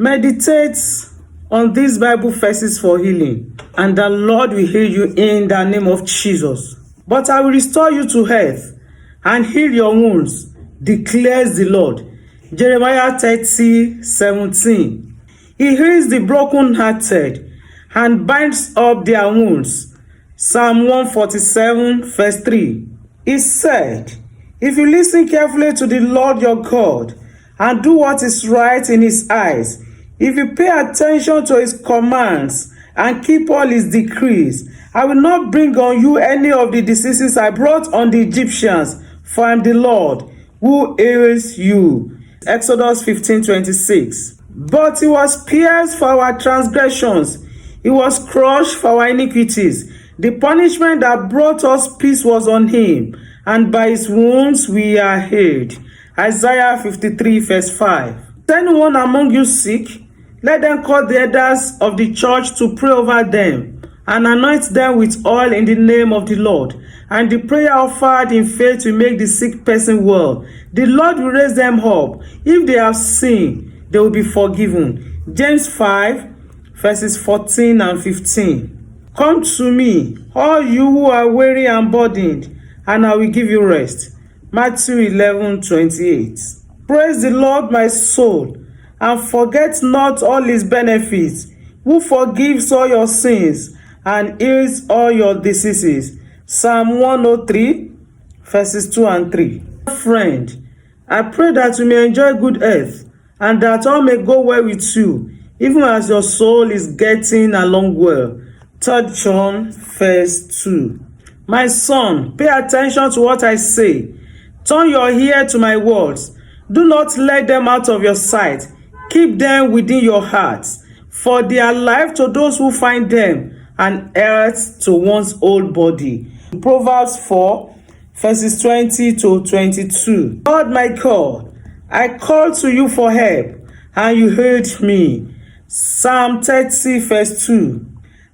Meditate on these Bible verses for healing, and the Lord will heal you in the name of Jesus. But I will restore you to health and heal your wounds, declares the Lord. Jeremiah 30:17. He heals the brokenhearted and binds up their wounds. Psalm 147:3. He said, if you listen carefully to the Lord your God and do what is right in his eyes, if you pay attention to his commands and keep all his decrees, I will not bring on you any of the diseases I brought on the Egyptians, for I am the Lord who heals you. Exodus 15:26. But he was pierced for our transgressions, he was crushed for our iniquities. The punishment that brought us peace was on him, and by his wounds we are healed. Isaiah 53:5. Is anyone among you sick? Let them call the elders of the church to pray over them, and anoint them with oil in the name of the Lord. And the prayer offered in faith will make the sick person well. The Lord will raise them up. If they have sinned, they will be forgiven. James 5:14 and 15. Come to me, all you who are weary and burdened, and I will give you rest. Matthew 11:28. Praise the Lord, my soul, and forget not all his benefits, who forgives all your sins and heals all your diseases. Psalm 103:2 and 3. Friend, I pray that you may enjoy good health, and that all may go well with you, even as your soul is getting along well. 3 John 2. My son, pay attention to what I say. Turn your ear to my words. Do not let them out of your sight. Keep them within your heart, for they are life to those who find them, and health to one's whole body. Proverbs 4:20-22. Lord my God, I called to you for help, and you heard me. Psalm 30:2.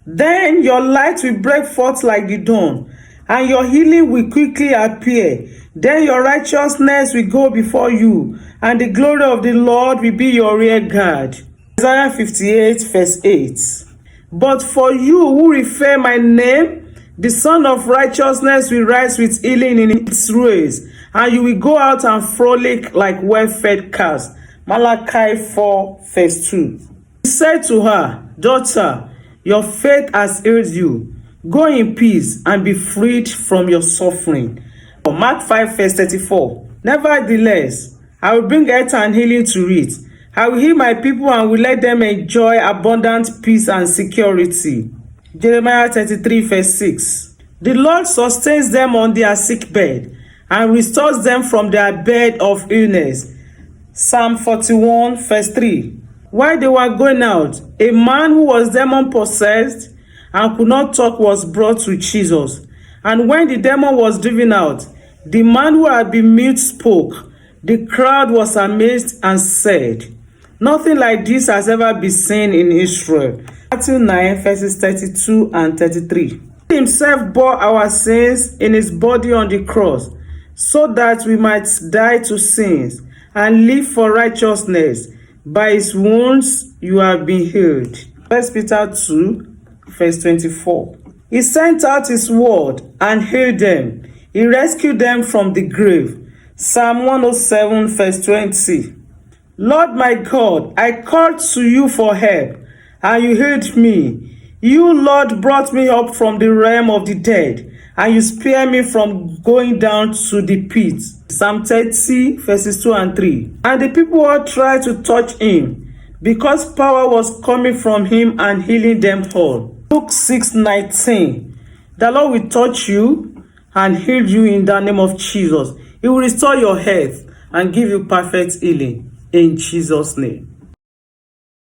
Then your light will break forth like the dawn, and your healing will quickly appear. Then your righteousness will go before you, and the glory of the Lord will be your rear guard. Isaiah 58:8. But for you who revere my name, the Son of Righteousness will rise with healing in its rays, and you will go out and frolic like well-fed calves. Malachi 4:2. He said to her, daughter, your faith has healed you. Go in peace and be freed from your suffering. Mark 5:34. Nevertheless, I will bring health and healing to it. I will heal my people and will let them enjoy abundant peace and security. Jeremiah 33:6. The Lord sustains them on their sick bed and restores them from their bed of illness. Psalm 41:3. While they were going out, a man who was demon-possessed and could not talk was brought to Jesus. And when the demon was driven out, the man who had been mute spoke. The crowd was amazed and said, nothing like this has ever been seen in Israel. Matthew 9:32 and 33. He himself bore our sins in his body on the cross, so that we might die to sins and live for righteousness. By his wounds you have been healed. 1 Peter 2:24. He sent out his word and healed them. He rescued them from the grave. Psalm 107:20. Lord my God, I called to you for help, and you heard me. You, Lord, brought me up from the realm of the dead, and you spared me from going down to the pit. Psalm 30:2 and 3. And the people all tried to touch him, because power was coming from him and healing them all. Luke 6:19. The Lord will touch you and heal you in the name of Jesus. He will restore your health and give you perfect healing in Jesus' name.